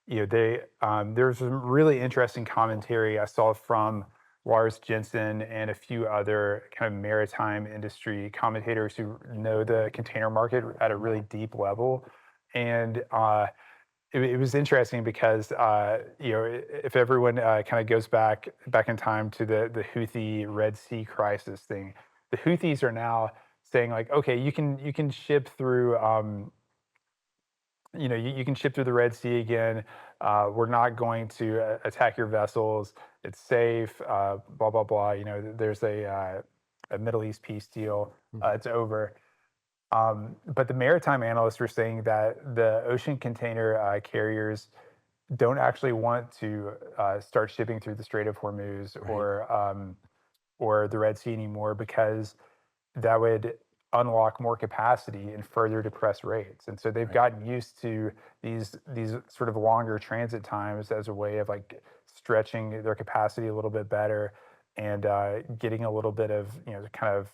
Speaker 3: There's some really interesting commentary I saw from Lars Jensen and a few other kind of maritime industry commentators who know the container market at a really deep level, and it was interesting because if everyone kind of goes back in time to the Houthi Red Sea crisis thing, the Houthis are now saying like, okay, you can ship through you can ship through the Red Sea again. We're not going to attack your vessels. It's safe. Blah blah blah. There's a Middle East peace deal. It's over. But the maritime analysts were saying that the ocean container carriers don't actually want to start shipping through the Strait of Hormuz or the Red Sea anymore because that would unlock more capacity and further depress rates. And so they've gotten used to these sort of longer transit times as a way of like stretching their capacity a little bit better and getting a little bit of kind of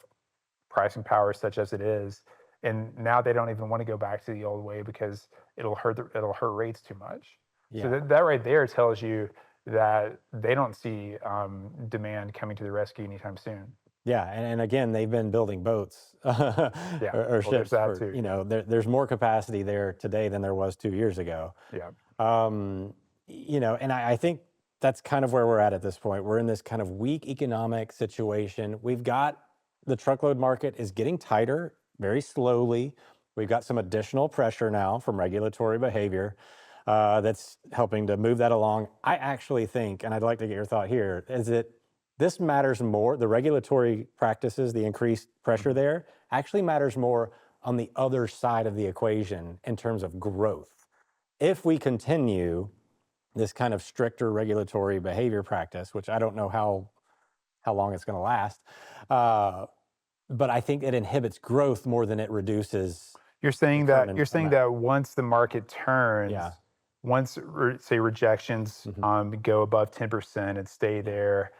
Speaker 3: pricing power such as it is. And now they don't even want to go back to the old way because it'll hurt rates too much. Yeah. So that right there tells you that they don't see demand coming to the rescue anytime soon.
Speaker 2: Yeah, and again, they've been building boats or ships. There's more capacity there today than there was 2 years ago.
Speaker 3: Yeah.
Speaker 2: And I think that's kind of where we're at this point. We're in this kind of weak economic situation. We've got the truckload market is getting tighter very slowly. We've got some additional pressure now from regulatory behavior. that's helping to move that along. I actually think, and I'd like to get your thought here, is that this matters more, the regulatory practices, the increased pressure there actually matters more on the other side of the equation in terms of growth. If we continue this kind of stricter regulatory behavior practice, which I don't know how long it's going to last, but I think it inhibits growth more than it reduces.
Speaker 3: You're saying
Speaker 2: current
Speaker 3: that once the market turns,
Speaker 2: Yeah.
Speaker 3: once say rejections go above 10% and stay there,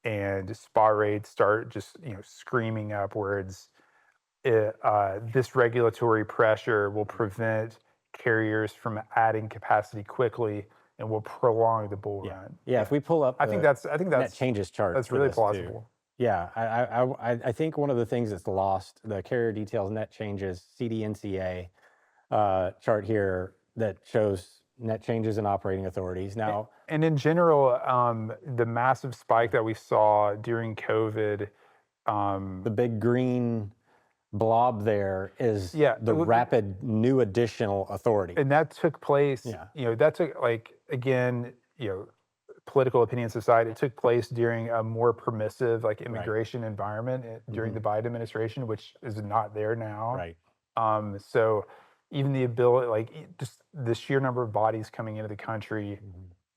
Speaker 3: and spot rates start just screaming upwards, this regulatory pressure will prevent carriers from adding capacity quickly and will prolong the bull run.
Speaker 2: Yeah, if we pull up
Speaker 3: I think that's
Speaker 2: net changes chart,
Speaker 3: that's
Speaker 2: for
Speaker 3: really
Speaker 2: this too.
Speaker 3: plausible.
Speaker 2: Yeah, I think one of the things that's lost, the carrier details net changes CDNCA chart here that shows net changes in operating authorities. Now,
Speaker 3: And in general, the massive spike that we saw during COVID,
Speaker 2: the big green blob there is
Speaker 3: Yeah,
Speaker 2: the
Speaker 3: look-
Speaker 2: rapid new additional authority.
Speaker 3: and that took place,
Speaker 2: Yeah.
Speaker 3: that took, like, again, political opinions aside, it took place during a more permissive, like, immigration environment during the Biden administration, which is not there now.
Speaker 2: Right.
Speaker 3: So even the ability, like, just the sheer number of bodies coming into the country,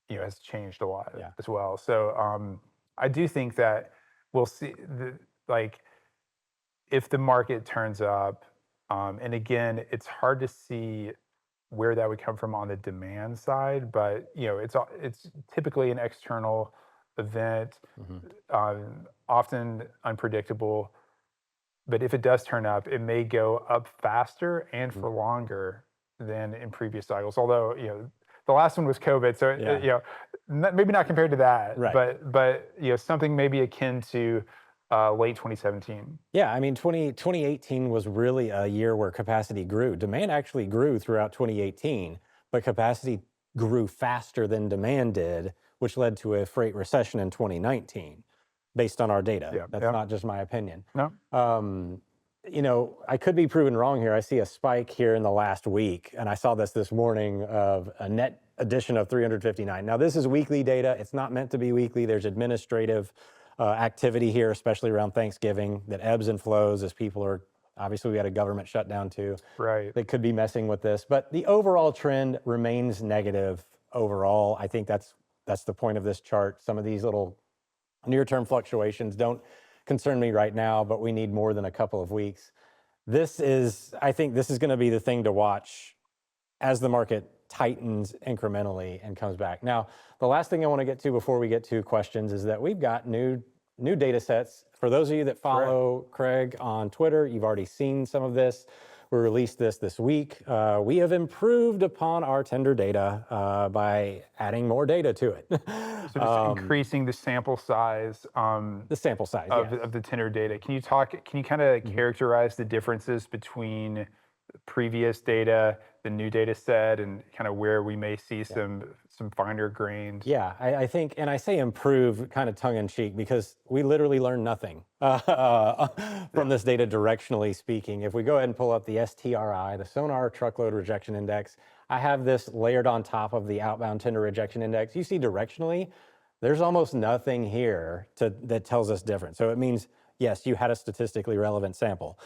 Speaker 3: has changed a lot as well. So I do think that we'll see, if the market turns up, and again, it's hard to see where that would come from on the demand side, but it's typically an external event, often unpredictable. But if it does turn up, it may go up faster and for longer than in previous cycles. Although the last one was COVID, so maybe not compared to that,
Speaker 2: Right.
Speaker 3: but something maybe akin to late 2017.
Speaker 2: Yeah, I mean, 2018 was really a year where capacity grew. Demand actually grew throughout 2018, but capacity grew faster than demand did, which led to a freight recession in 2019, based on our data. That's not just my opinion.
Speaker 3: No.
Speaker 2: I could be proven wrong here. I see a spike here in the last week, and I saw this morning of a net addition of 359. Now, this is weekly data. It's not meant to be weekly. There's administrative activity here, especially around Thanksgiving, that ebbs and flows as people are, obviously we had a government shutdown too.
Speaker 3: Right.
Speaker 2: They could be messing with this, but the overall trend remains negative overall. I think that's the point of this chart. Some of these little near-term fluctuations don't concern me right now, but we need more than a couple of weeks. I think this is going to be the thing to watch as the market tightens incrementally and comes back. Now, the last thing I want to get to before we get to questions is that we've got new data sets. For those of you that follow Craig on Twitter, you've already seen some of this. We released this week. We have improved upon our tender data by adding more data to it.
Speaker 3: So just increasing the sample size.
Speaker 2: The sample size
Speaker 3: of the tender data. Can you kind of characterize the differences between previous data, the new data set, and kind of where we may see some finer grains?
Speaker 2: Yeah, I think, and I say improve kind of tongue in cheek because we literally learned nothing from this data directionally speaking. If we go ahead and pull up the STRI, the SONAR Truckload Rejection Index, I have this layered on top of the outbound tender rejection index. You see directionally, there's almost nothing here that tells us different. So it means, yes, you had a statistically relevant sample,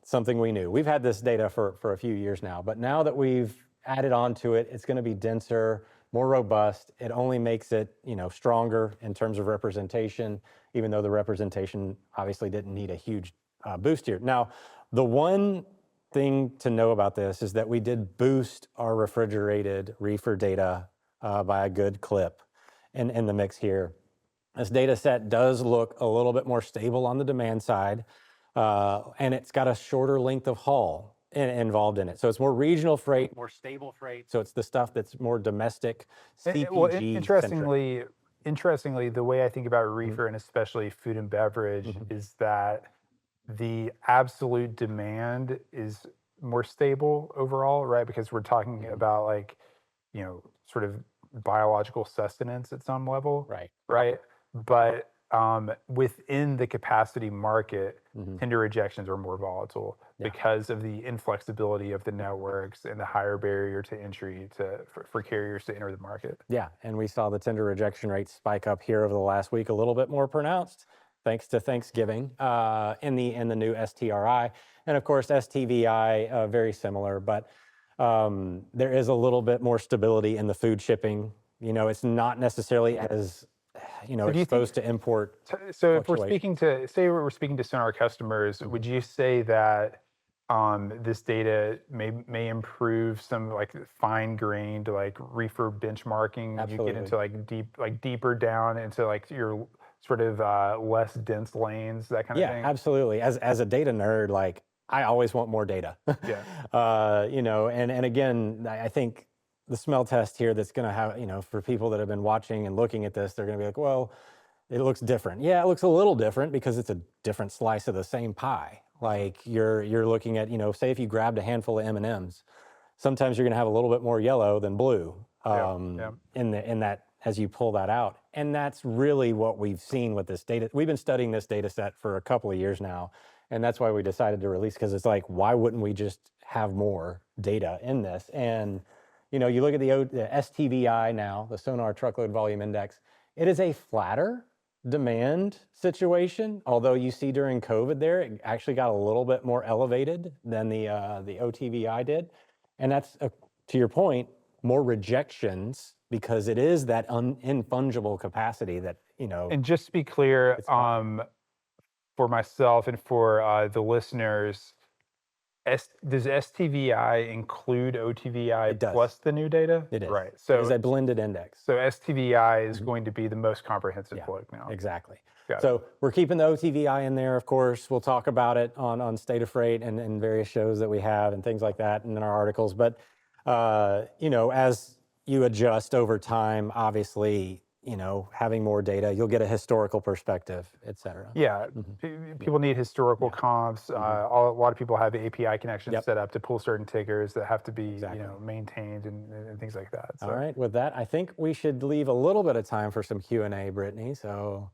Speaker 2: something we knew. We've had this data for a few years now, but now that we've added on to it, it's going to be denser, more robust. It only makes it, stronger in terms of representation, even though the representation obviously didn't need a huge boost here. Now, the one thing to know about this is that we did boost our refrigerated reefer data by a good clip in the mix here. This data set does look a little bit more stable on the demand side, and it's got a shorter length of haul involved in it. So it's more regional freight, more stable freight. So it's the stuff that's more domestic, CPG
Speaker 3: Interestingly, the way I think about reefer and especially food and beverage is that the absolute demand is more stable overall, right? Because we're talking about sort of biological sustenance at some level, right? But within the capacity market, tender rejections are more volatile. because of the inflexibility of the networks and the higher barrier to entry for carriers to enter the market.
Speaker 2: Yeah, and we saw the tender rejection rate spike up here over the last week, a little bit more pronounced, thanks to Thanksgiving in the new STRI, and of course STVI, very similar, but there is a little bit more stability in the food shipping. It's not necessarily as exposed to import.
Speaker 3: So if we're speaking to, say we're speaking to SONAR customers, would you say that this data may improve some like fine-grained like reefer benchmarking?
Speaker 2: Absolutely.
Speaker 3: You get into deeper down into like your sort of less dense lanes, that kind of thing?
Speaker 2: Yeah, absolutely. As a data nerd, like I always want more data.
Speaker 3: Yeah.
Speaker 2: And again, I think the smell test here that's going to have, for people that have been watching and looking at this, they're going to be like, well, it looks different. Yeah, it looks a little different because it's a different slice of the same pie. Like you're looking at, say if you grabbed a handful of M&Ms, sometimes you're going to have a little bit more yellow than blue in that as you pull that out. And that's really what we've seen with this data. We've been studying this data set for a couple of years now. And that's why we decided to release, because it's like, why wouldn't we just have more data in this? And you look at the STVI now, the SONAR Truckload Volume Index, it is a flatter demand situation, although you see during COVID there, it actually got a little bit more elevated than the OTVI did. And that's, to your point, more rejections, because it is that infungible capacity that,
Speaker 3: And just to be clear, for myself and for the listeners, does STVI include OTVI plus the new data?
Speaker 2: It is.
Speaker 3: Right.
Speaker 2: So it's a blended index.
Speaker 3: So STVI is going to be the most comprehensive look now.
Speaker 2: Exactly.
Speaker 3: Got
Speaker 2: so
Speaker 3: it.
Speaker 2: We're keeping the OTVI in there, of course. We'll talk about it on State of Freight and various shows that we have and things like that and in our articles. But, as you adjust over time, obviously, having more data, you'll get a historical perspective, et cetera.
Speaker 3: Yeah, people need historical comps. A lot of people have API connections set up to pull certain tickers that have to be maintained and things like that. So.
Speaker 2: All right, with that, I think we should leave a little bit of time for some Q&A, Brittany. So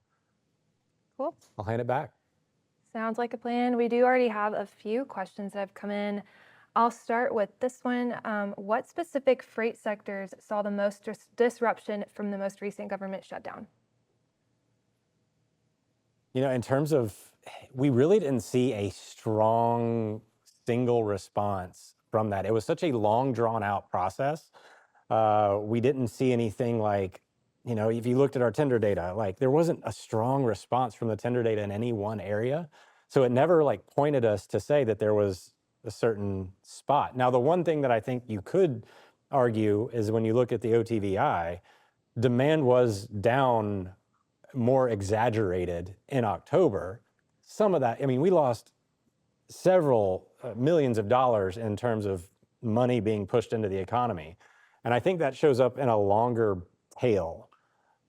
Speaker 1: Cool.
Speaker 2: I'll hand it back.
Speaker 1: Sounds like a plan. We do already have a few questions that have come in. I'll start with this one. What specific freight sectors saw the most disruption from the most recent government shutdown?
Speaker 2: In terms of, we really didn't see a strong single response from that. It was such a long, drawn out process. We didn't see anything like, if you looked at our tender data, like there wasn't a strong response from the tender data in any one area. So it never pointed us to say that there was a certain spot. Now, the one thing that I think you could argue is when you look at the OTVI, demand was down more exaggerated in October. Some of that, we lost several millions of dollars in terms of money being pushed into the economy. And I think that shows up in a longer tail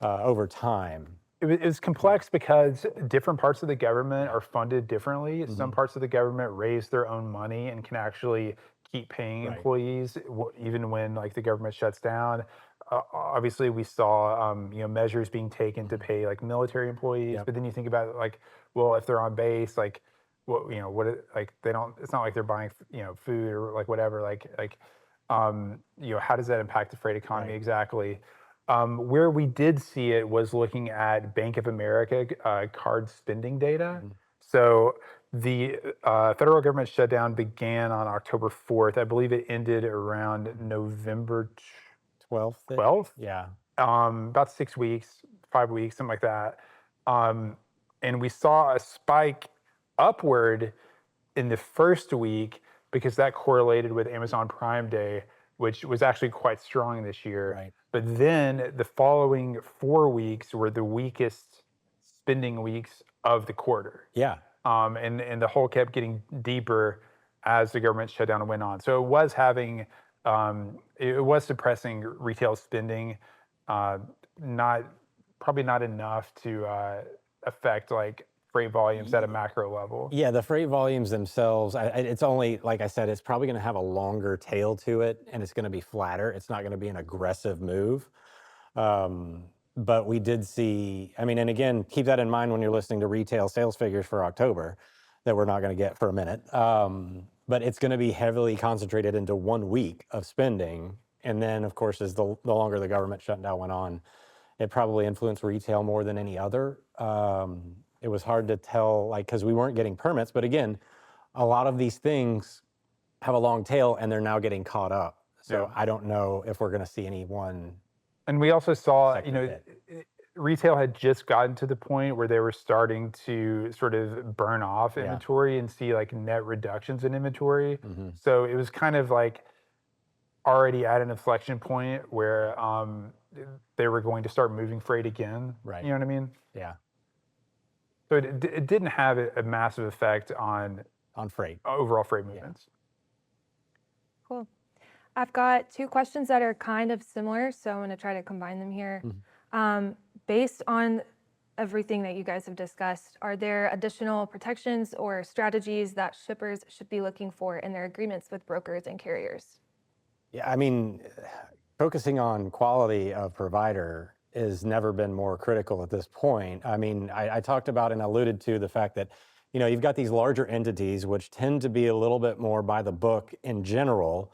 Speaker 2: over time.
Speaker 3: It was complex because different parts of the government are funded differently. Some parts of the government raise their own money and can actually keep paying employees even when the government shuts down. Obviously, we saw measures being taken to pay military employees. But then you think about well, if they're on base, they don't. It's not like they're buying food or whatever. How does that impact the freight economy exactly? Where we did see it was looking at Bank of America card spending data. So the federal government shutdown began on October 4th. I believe it ended around November 12th.
Speaker 2: Yeah.
Speaker 3: About 6 weeks, 5 weeks, something like that. And we saw a spike upward in the first week because that correlated with Amazon Prime Day, which was actually quite strong this year.
Speaker 2: Right.
Speaker 3: But then the following 4 weeks were the weakest spending weeks of the quarter.
Speaker 2: Yeah.
Speaker 3: And the hole kept getting deeper as the government shutdown went on. So it was having, it was suppressing retail spending, probably not enough to affect freight volumes at a macro level.
Speaker 2: Yeah, the freight volumes themselves, it's only, like I said, it's probably going to have a longer tail to it, and it's going to be flatter. It's not going to be an aggressive move. But we did see, and again, keep that in mind when you're listening to retail sales figures for October. that we're not going to get for a minute. But it's going to be heavily concentrated into 1 week of spending. And then, of course, as the longer the government shutdown went on, it probably influenced retail more than any other. It was hard to tell, like, because we weren't getting permits. But again, a lot of these things have a long tail, and they're now getting caught up. So I don't know if we're going to see any one.
Speaker 3: And we also saw,
Speaker 2: sector
Speaker 3: retail had just gotten to the point where they were starting to sort of burn off inventory and see like net reductions in inventory. So it was kind of like already at an inflection point where they were going to start moving freight again.
Speaker 2: Right.
Speaker 3: You know what I mean?
Speaker 2: Yeah.
Speaker 3: So it didn't have a massive effect on
Speaker 2: freight.
Speaker 3: overall freight movements.
Speaker 1: Cool. I've got 2 questions that are kind of similar, so I'm going to try to combine them here. Based on everything that you guys have discussed, are there additional protections or strategies that shippers should be looking for in their agreements with brokers and carriers?
Speaker 2: Yeah, I mean, focusing on quality of provider has never been more critical at this point. I mean, I talked about and alluded to the fact that, you've got these larger entities which tend to be a little bit more by the book in general,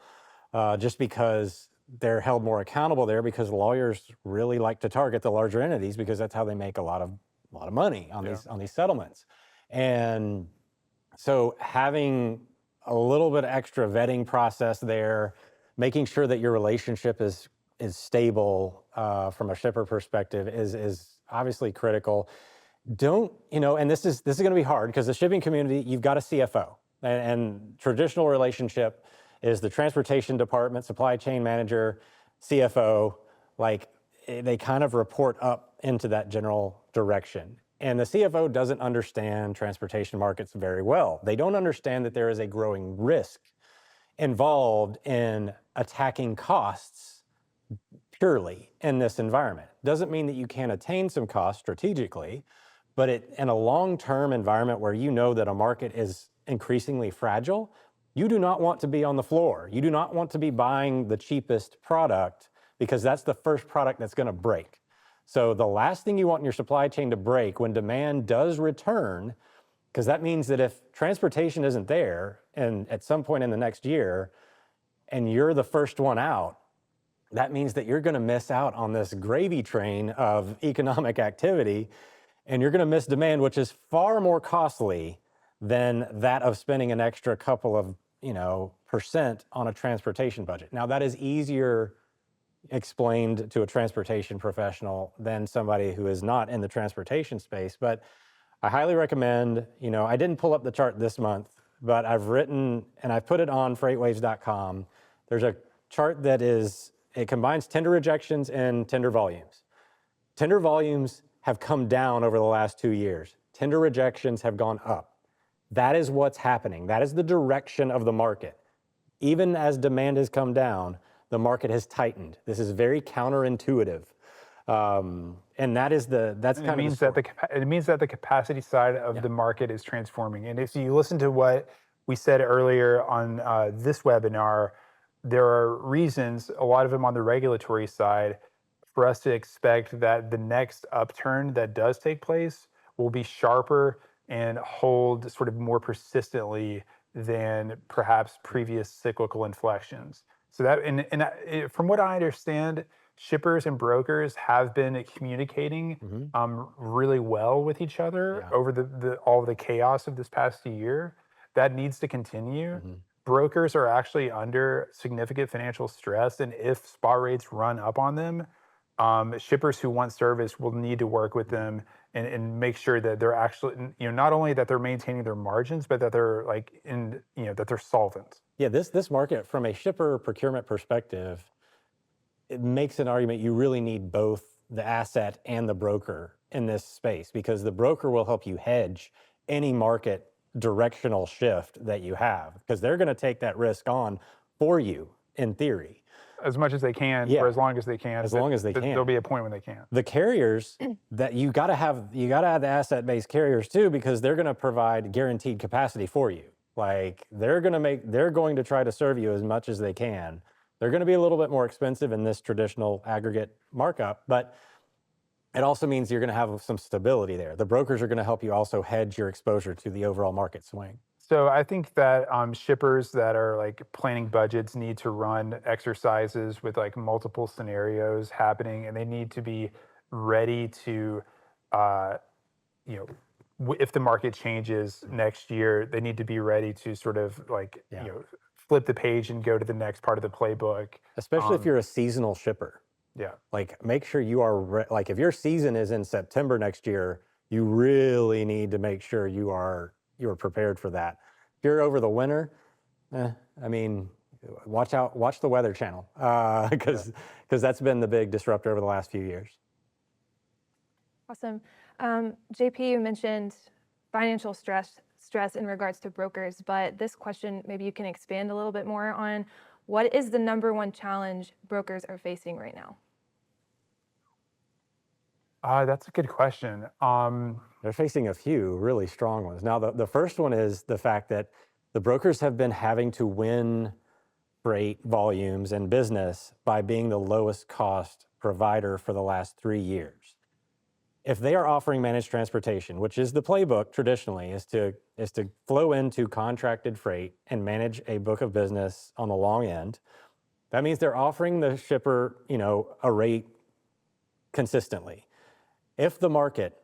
Speaker 2: just because they're held more accountable there, because lawyers really like to target the larger entities because that's how they make a lot of money on these settlements. And so having a little bit extra vetting process there, making sure that your relationship is stable from a shipper perspective is obviously critical. And this is going to be hard because the shipping community, you've got a CFO, and traditional relationship is the transportation department, supply chain manager, CFO, like they kind of report up into that general direction. And the CFO doesn't understand transportation markets very well. They don't understand that there is a growing risk involved in attacking costs purely in this environment. Doesn't mean that you can't attain some costs strategically, but in a long-term environment where you know that a market is increasingly fragile, you do not want to be on the floor. You do not want to be buying the cheapest product because that's the first product that's going to break. So the last thing you want in your supply chain to break when demand does return, because that means that if transportation isn't there and at some point in the next year and you're the first one out, that means that you're going to miss out on this gravy train of economic activity, and you're going to miss demand, which is far more costly than that of spending an extra couple of % on a transportation budget. Now, that is easier explained to a transportation professional than somebody who is not in the transportation space, but I highly recommend, I didn't pull up the chart this month, but I've written and I've put it on FreightWaves.com. There's a chart it combines tender rejections and tender volumes. Tender volumes have come down over the last 2 years. Tender rejections have gone up. That is what's happening. That is the direction of the market. Even as demand has come down, the market has tightened. This is very counterintuitive. And it
Speaker 3: means that the capacity side of the market is transforming. And if you listen to what we said earlier on this webinar, there are reasons, a lot of them on the regulatory side, for us to expect that the next upturn that does take place will be sharper and hold sort of more persistently than perhaps previous cyclical inflections. So that, from what I understand, shippers and brokers have been communicating really well with each other over all the chaos of this past year. That needs to continue. Brokers are actually under significant financial stress, and if spot rates run up on them, shippers who want service will need to work with them and make sure that they're actually, not only that they're maintaining their margins, but that they're that they're solvent.
Speaker 2: Yeah, this market from a shipper procurement perspective, it makes an argument you really need both the asset and the broker in this space, because the broker will help you hedge any market directional shift that you have, because they're going to take that risk on for you in theory.
Speaker 3: As much as they can, for as long as they can.
Speaker 2: As long as they can.
Speaker 3: There'll be a point when they can't.
Speaker 2: The carriers that you got to have the asset-based carriers too, because they're going to provide guaranteed capacity for you. Like they're going to try to serve you as much as they can. They're going to be a little bit more expensive in this traditional aggregate markup, but it also means you're going to have some stability there. The brokers are going to help you also hedge your exposure to the overall market swing.
Speaker 3: So I think that shippers that are like planning budgets need to run exercises with like multiple scenarios happening, and they need to be ready to, uh, you know, if the market changes next year, they need to be ready to sort of like,
Speaker 2: Yeah.
Speaker 3: flip the page and go to the next part of the playbook.
Speaker 2: Especially if you're a seasonal shipper.
Speaker 3: Yeah.
Speaker 2: Like, make sure you are like, if your season is in September next year, you really need to make sure you're prepared for that. If you're over the winter, I mean, watch the Weather Channel, because that's been the big disruptor over the last few years.
Speaker 1: Awesome. JP, you mentioned financial stress in regards to brokers, but this question, maybe you can expand a little bit more on what is the number one challenge brokers are facing right now?
Speaker 3: That's a good question.
Speaker 2: They're facing a few really strong ones. Now, the first one is the fact that the brokers have been having to win freight volumes and business by being the lowest cost provider for the last 3 years. If they are offering managed transportation, which is the playbook traditionally, is to flow into contracted freight and manage a book of business on the long end, that means they're offering the shipper, a rate consistently. If the market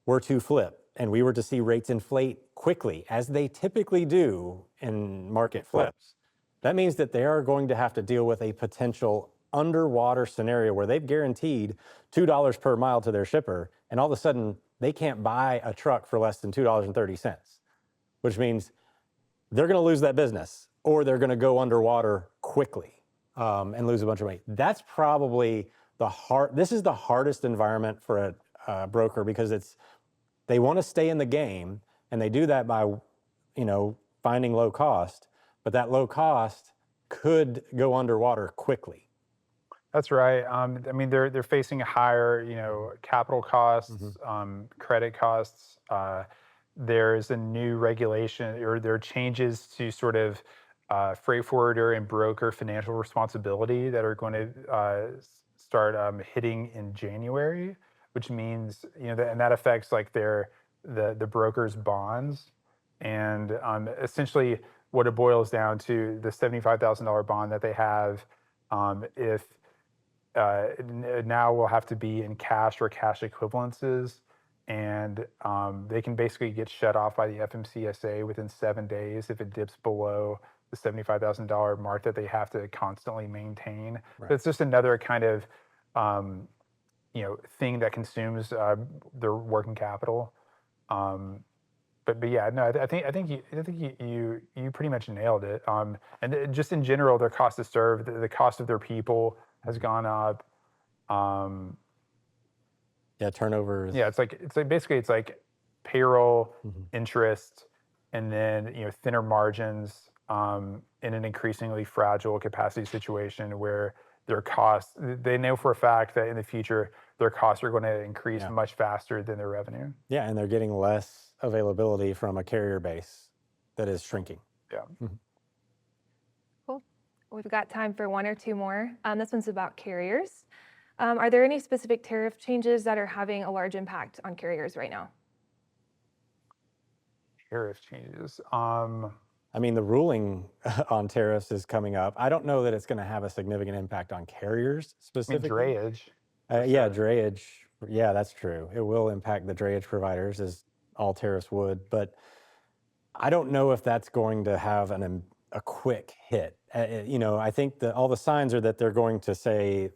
Speaker 2: were to flip and we were to see rates inflate quickly, as they typically do in market flips, that means that they are going to have to deal with a potential underwater scenario where they've guaranteed $2 per mile to their shipper, and all of a sudden they can't buy a truck for less than $2.30, which means they're going to lose that business, or they're going to go underwater quickly and lose a bunch of money. That's probably this is the hardest environment for a broker, because they want to stay in the game, and they do that by finding low cost, but that low cost could go underwater quickly.
Speaker 3: That's right. I mean, they're facing a higher, capital costs, credit costs. There's a new regulation, or there are changes to sort of freight forwarder and broker financial responsibility that are going to start hitting in January, which means that affects like the broker's bonds, and essentially what it boils down to, the $75,000 bond that they have, if now will have to be in cash or cash equivalences, and they can basically get shut off by the FMCSA within 7 days if it dips below the $75,000 mark that they have to constantly maintain.
Speaker 2: Right.
Speaker 3: So it's just another kind of thing that consumes their working capital. But yeah, no, I think you pretty much nailed it. And just in general, their cost to serve, the cost of their people has gone up.
Speaker 2: Turnovers.
Speaker 3: Yeah, it's like payroll, interest, and then thinner margins in an increasingly fragile capacity situation where their costs, they know for a fact that in the future their costs are going to increase much faster than their revenue.
Speaker 2: Yeah, and they're getting less availability from a carrier base that is shrinking.
Speaker 3: Yeah.
Speaker 1: Cool. We've got time for one or two more. This one's about carriers. Are there any specific tariff changes that are having a large impact on carriers right now?
Speaker 3: Tariff changes.
Speaker 2: I mean, the ruling on tariffs is coming up. I don't know that it's going to have a significant impact on carriers specifically.
Speaker 3: Drayage.
Speaker 2: Yeah, drayage. Yeah, that's true. It will impact the drayage providers, as all tariffs would. But I don't know if that's going to have a quick hit. I think all the signs are that they're going to say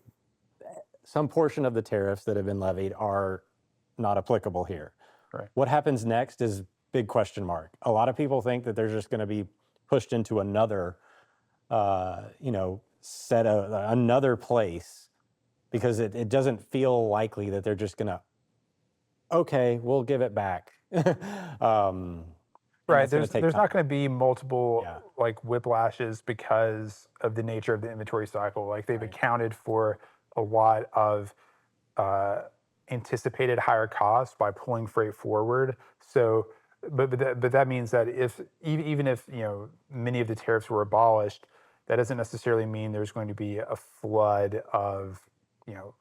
Speaker 2: some portion of the tariffs that have been levied are not applicable here.
Speaker 3: Right.
Speaker 2: What happens next is big question mark. A lot of people think that they're just going to be pushed into another, another place, because it doesn't feel likely that they're just going to, okay, we'll give it back.
Speaker 3: Right. There's not going to be multiple like whiplashes because of the nature of the inventory cycle. Like they've accounted for a lot of anticipated higher costs by pulling freight forward. So, but that means that even if many of the tariffs were abolished, that doesn't necessarily mean there's going to be a flood of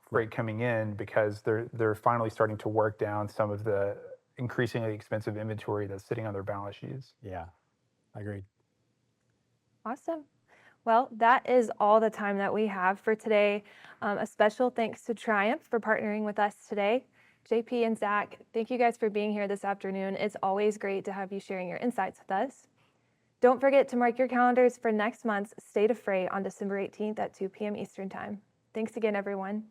Speaker 3: freight coming in because they're finally starting to work down some of the increasingly expensive inventory that's sitting on their balance sheets.
Speaker 2: Yeah, agreed.
Speaker 1: Awesome. Well, that is all the time that we have for today. A special thanks to Triumph for partnering with us today. JP and Zach, thank you guys for being here this afternoon. It's always great to have you sharing your insights with us. Don't forget to mark your calendars for next month's State of Freight on December 18th at 2 p.m. Eastern Time. Thanks again, everyone.